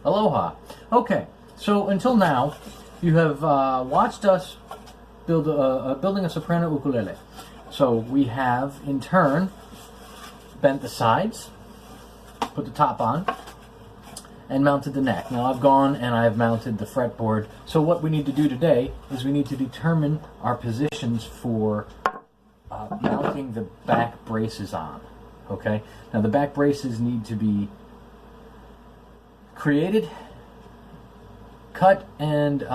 Aloha. Okay, so until now, you have watched us building a soprano ukulele. So we have, in turn, bent the sides, put the top on, and mounted the neck. Now I've gone and I've mounted the fretboard. So what we need to do today is we need to determine our positions for mounting the back braces on. Okay. Now the back braces need to be created, cut, and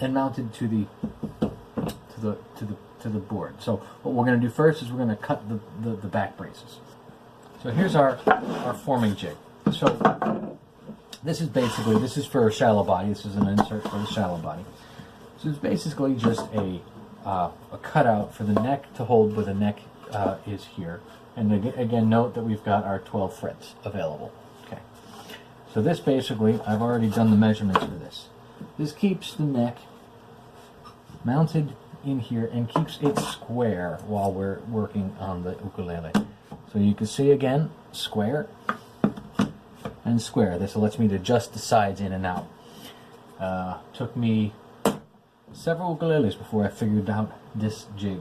mounted to the board. So what we're going to do first is we're going to cut the back braces. So here's our forming jig. So this is for a shallow body. This is an insert for the shallow body. So it's basically just a cutout for the neck to hold where the neck is here. And again, note that we've got our 12 frets available. Okay. So this basically, I've already done the measurements for this. This keeps the neck mounted in here and keeps it square while we're working on the ukulele. So you can see again, square and square. This lets me to adjust the sides in and out. Took me several ukuleles before I figured out this jig.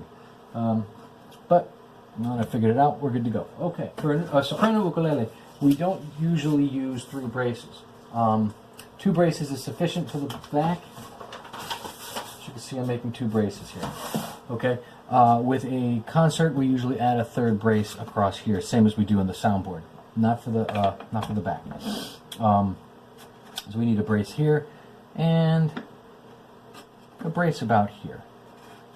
But now that I figured it out, we're good to go. Okay, for a soprano ukulele, we don't usually use 3 braces. 2 braces is sufficient for the back. As you can see, I'm making 2 braces here. Okay, with a concert, we usually add a 3rd brace across here, same as we do on the soundboard. Not for the back. So we need a brace here and a brace about here.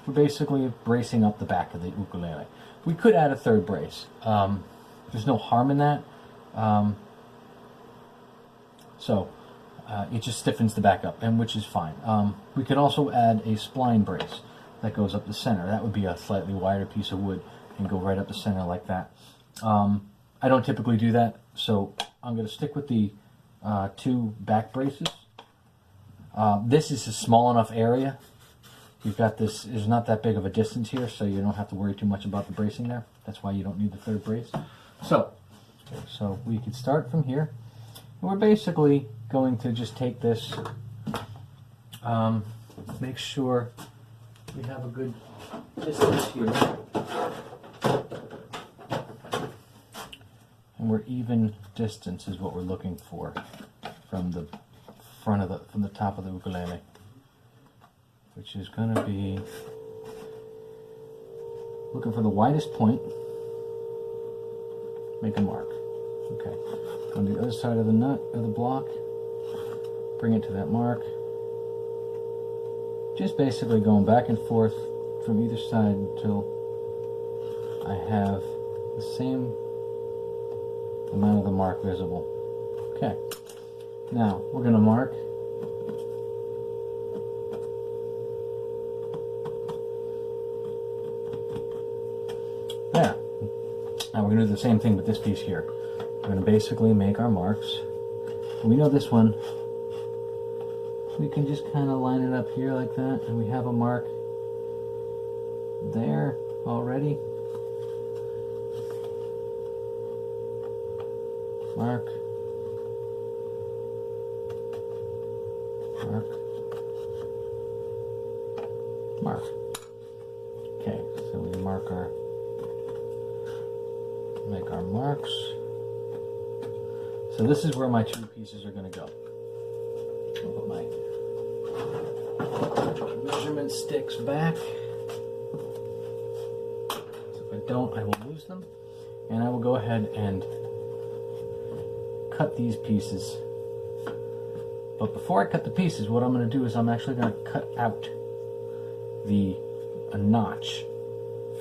We're basically bracing up the back of the ukulele. We could add a 3rd brace. There's no harm in that. It just stiffens the back up, and which is fine. We could also add a spline brace that goes up the center. That would be a slightly wider piece of wood and go right up the center like that. I don't typically do that, so I'm going to stick with the 2 back braces. This is a small enough area. You've got this, there's not that big of a distance here, so you don't have to worry too much about the bracing there. That's why you don't need the 3rd brace. So we can start from here. And we're basically going to just take this, make sure we have a good distance here. And we're even distance is what we're looking for from the from the top of the ukulele, which is going to be looking for the widest point. Make a mark. Okay. On the other side of the nut of the block, bring it to that mark. Just basically going back and forth from either side until I have the same amount of the mark visible. Okay. Now we're going to mark there. Now we're going to do the same thing with this piece here. We're going to basically make our marks. We know this one. We can just kind of line it up here like that, and we have a mark there already. Mark. Mark. Mark. Okay, so we make our marks. So this is where my 2 pieces are going to go. I'll put my measurement sticks back. So if I don't, I will lose them. And I will go ahead and cut these pieces. But before I cut the pieces, what I'm going to do is I'm actually going to cut out a notch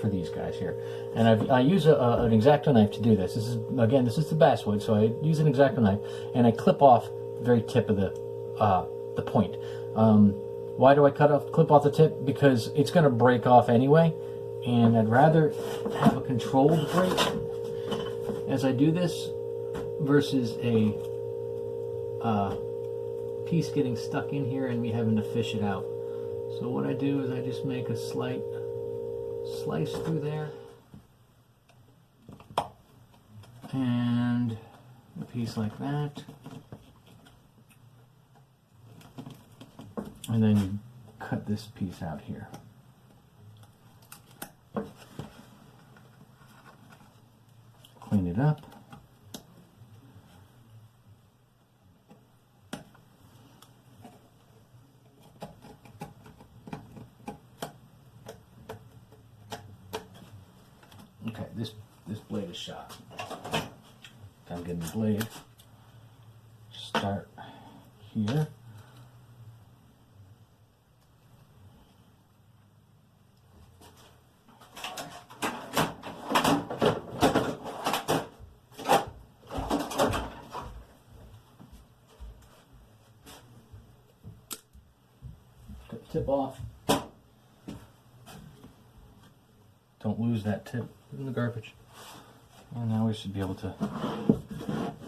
for these guys here. And I use an X-Acto knife to do this. This is the basswood, so I use an X-Acto knife and I clip off the very tip of the point. Why do I clip off the tip? Because it's going to break off anyway, and I'd rather have a controlled break as I do this versus a piece getting stuck in here and me having to fish it out. So what I do is I just make a slight slice through there, and a piece like that, And then you cut this piece out here. Clean it up. Okay, this blade is shot. I'm getting the blade. Start here. Cut the tip off. Don't lose that tip. Put it in the garbage. And now we should be able to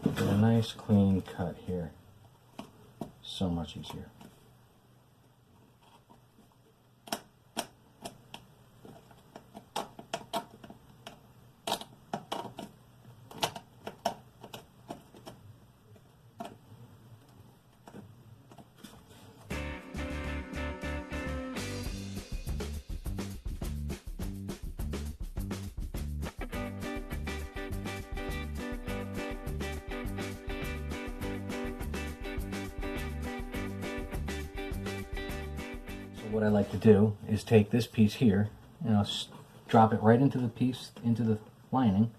get a nice clean cut here. So much easier. What I like to do is take this piece here, drop it right into the piece, into the lining,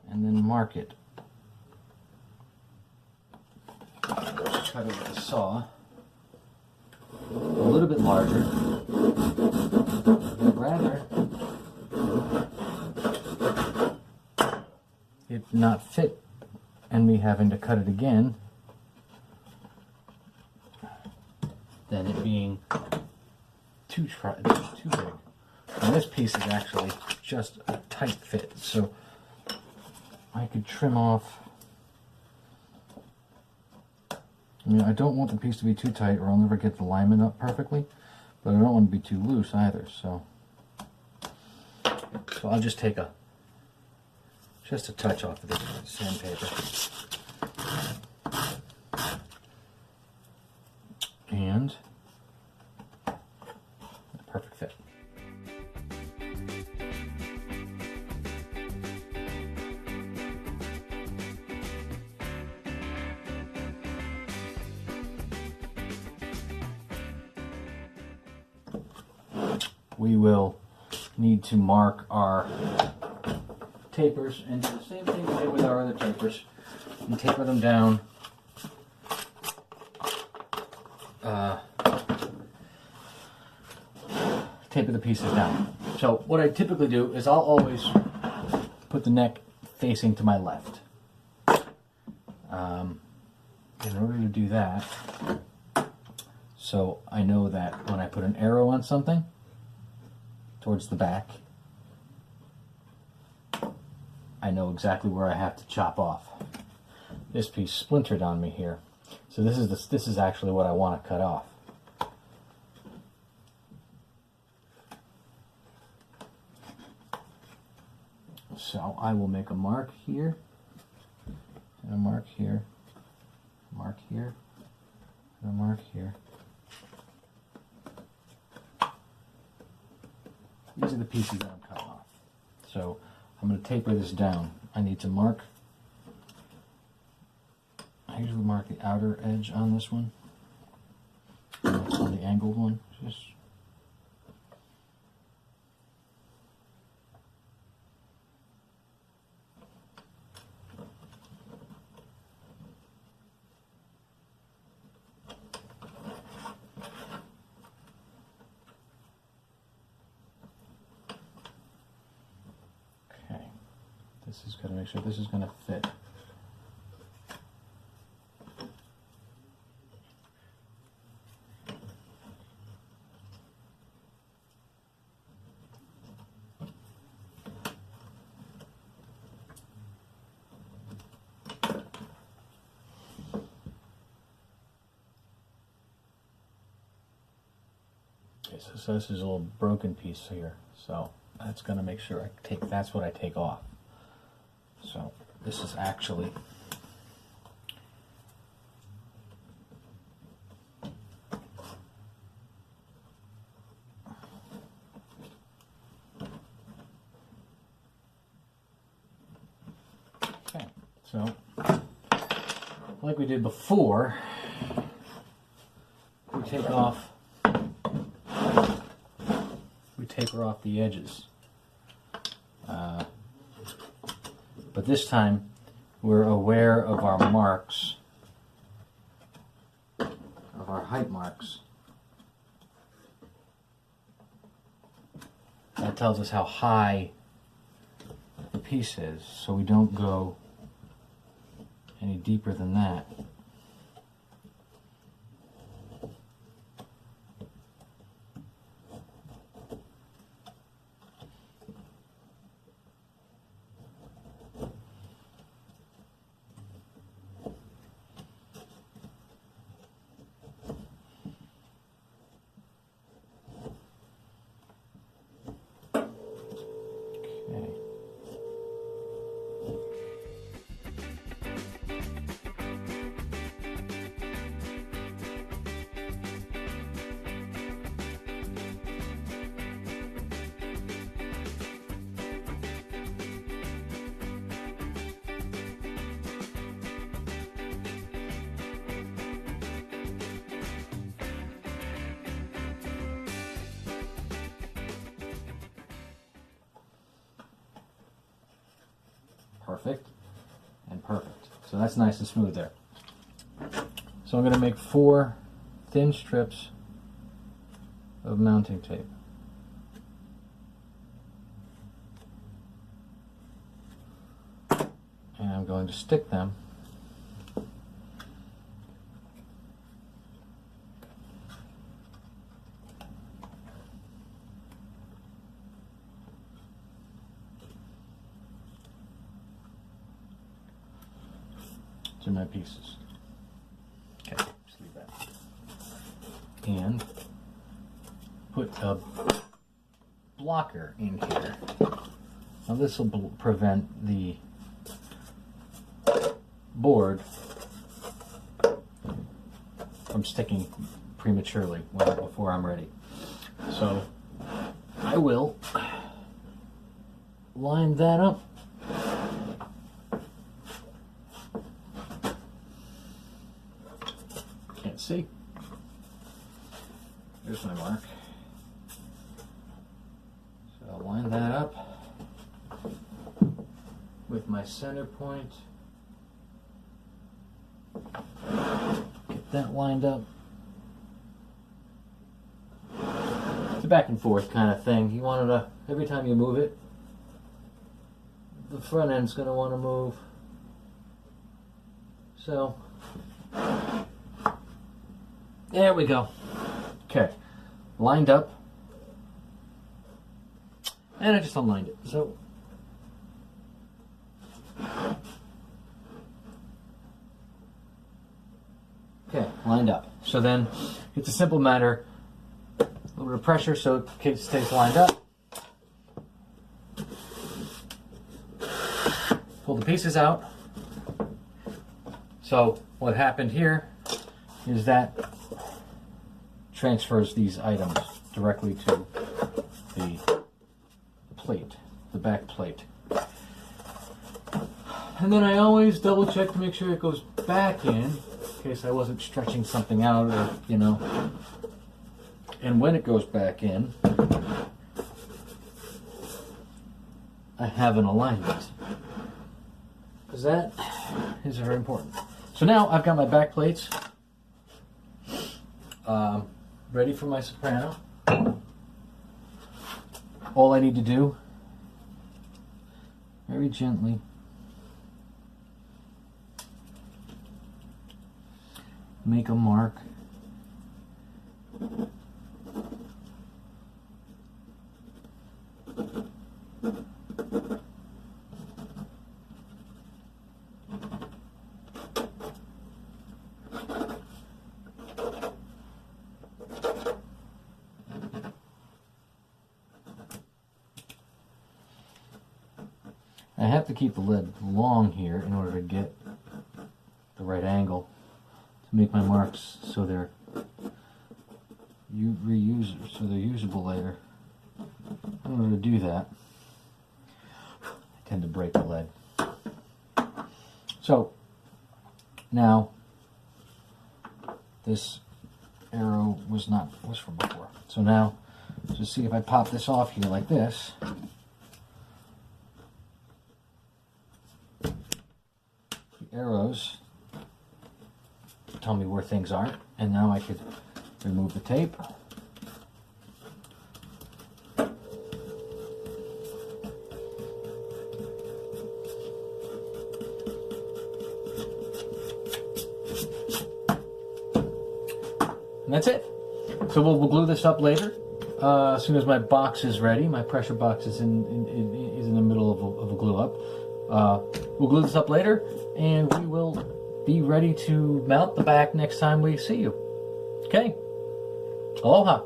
and then mark it. Cut it with a saw, a little bit larger. I'd rather it not fit and me having to cut it again than it being too big. And this piece is actually just a tight fit, so I could trim off. I don't want the piece to be too tight or I'll never get the alignment up perfectly, but I don't want to be too loose either, so I'll just take just a touch off of this sandpaper. And perfect fit. We will need to mark our tapers and do the same thing we did with our other tapers and taper them down. Taper the pieces down. So what I typically do is I'll always put the neck facing to my left. In order to do that, so I know that when I put an arrow on something towards the back, I know exactly where I have to chop off. This piece splintered on me here, so this is actually what I want to cut off. So I will make a mark here, and a mark here, a mark here, and a mark here. These are the pieces that I'm cutting off. So I'm going to taper this down. I need to mark. I usually mark the outer edge on this one, on the angled one. Just this is going to make sure this is going to fit. Okay, so this is a little broken piece here, so that's going to make sure I take, that's what I take off. So this is actually So, like we did before, we taper off the edges. But this time, we're aware of our marks, of our height marks. That tells us how high the piece is, so we don't go any deeper than that. Perfect and perfect. So that's nice and smooth there. So I'm going to make 4 thin strips of mounting tape. And I'm going to stick them to my pieces. Okay, just leave that. And put a blocker in here. Now this will prevent the board from sticking prematurely before I'm ready. So I will line that up. Can't see. There's my mark. So I'll line that up with my center point. Get that lined up. It's a back and forth kind of thing. You want to, every time you move it, the front end's going to want to move. So, there we go. Okay, lined up. And I just unlined it. So, okay, lined up. So then, it's a simple matter. A little bit of pressure so it stays lined up. Pull the pieces out. So what happened here is that transfers these items directly to the plate, the back plate. And then I always double check to make sure it goes back in case I wasn't stretching something out, or, you know. And when it goes back in, I have an alignment, because that is very important. So now I've got my back plates ready for my soprano. All I need to do, very gently, make a mark. I have to keep the lead long here in order to get the right angle to make my marks so they're usable later. In order to do that, I tend to break the lead. So now this arrow was from before. So now just see if I pop this off here like this. The arrows tell me where things are, and now I could remove the tape. And that's it. So we'll glue this up later. As soon as my box is ready, my pressure box is in the middle of a glue up. We'll glue this up later, and we will be ready to mount the back next time we see you. Okay. Aloha.